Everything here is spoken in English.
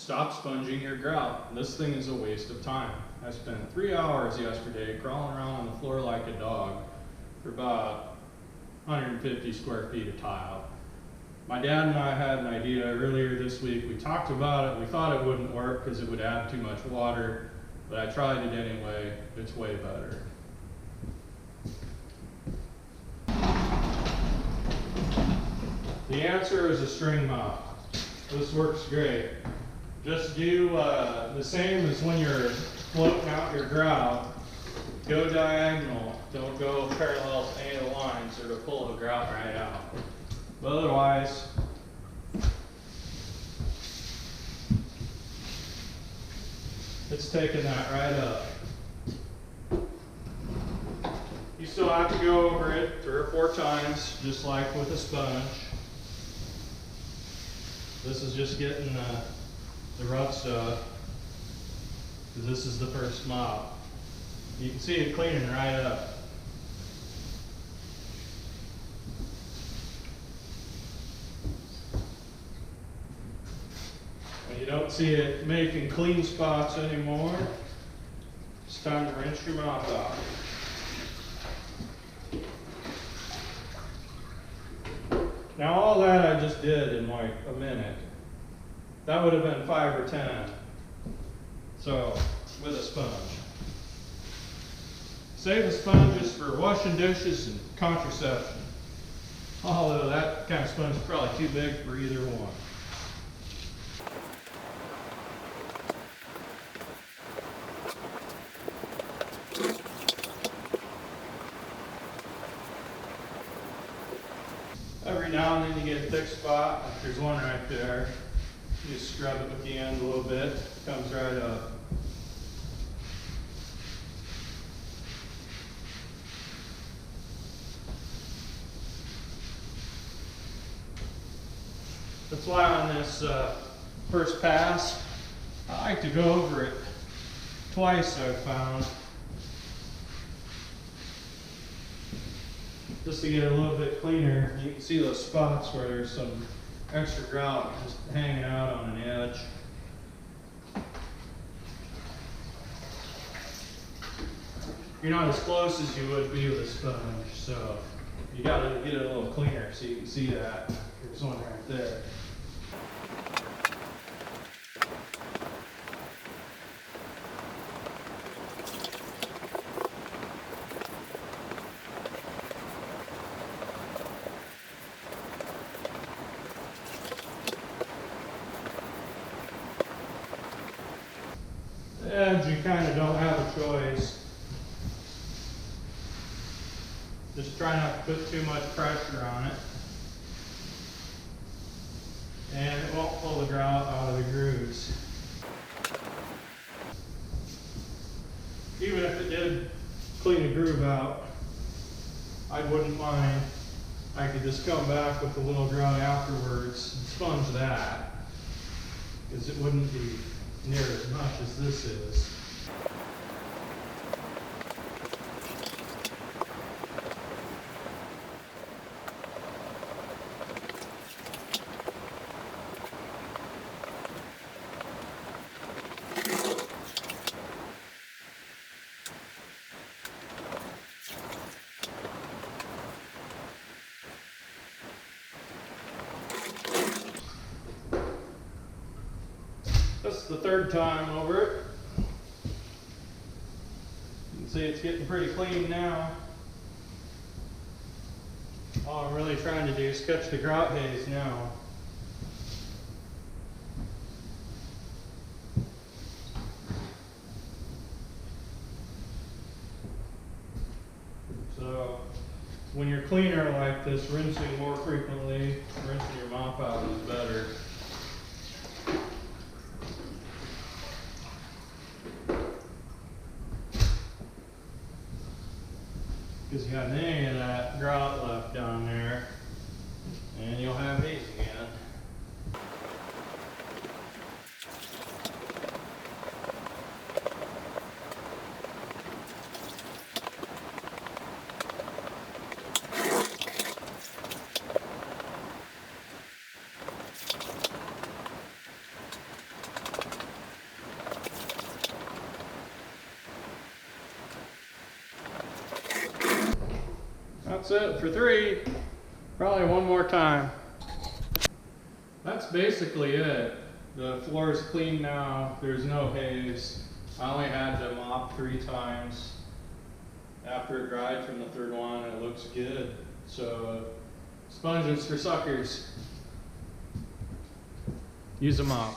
stop sponging your grout. This thing is a waste of time. I spent 3 hours yesterday crawling around on the floor like a dog for about 150 square feet of tile. My dad and I had an idea earlier this week. We talked about it. We thought it wouldn't work because it would add too much water, but I tried it anyway. It's way better. The answer is a string mop. This works great. Just do the same as when you're floating out your grout. Go diagonal. Don't go parallel to any of the lines or to pull the grout right out. But otherwise, it's taking that right up. You still have to go over it 3 or 4 times, just like with a sponge. This is just getting the rough stuff, because this is the first mop. You can see it cleaning right up. When you don't see it making clean spots anymore, it's time to rinse your mop out. Now all that I just did in like a minute. That would have been 5 or 10. So, with a sponge. Save the sponges for washing dishes and contraception. Although that kind of sponge is probably too big for either one. Every now and then you get a thick spot, like there's one right there. You just scrub it with the end a little bit, it comes right up. That's why on this first pass, I like to go over it twice, I've found. Just to get it a little bit cleaner. You can see those spots where there's some extra grout just hanging out on an edge. You're not as close as you would be with a sponge, so you gotta get it a little cleaner so you can see that. There's one right there. The edge, you kind of don't have a choice. Just try not to put too much pressure on it. And it won't pull the grout out of the grooves. Even if it did clean the groove out, I wouldn't mind. I could just come back with a little grout afterwards and sponge that, because it wouldn't be near as much as this is. This is the 3rd time over it. You can see it's getting pretty clean now. All I'm really trying to do is catch the grout haze now. So when you're cleaner like this, rinsing more frequently, rinsing your mop out is better. Because you got any of that grout left down there, and you'll have these again. That's it for 3. Probably one more time. That's basically it. The floor is clean now. There's no haze. I only had to mop 3 times after it dried from the 3rd one. It looks good. So sponges for suckers. Use a mop.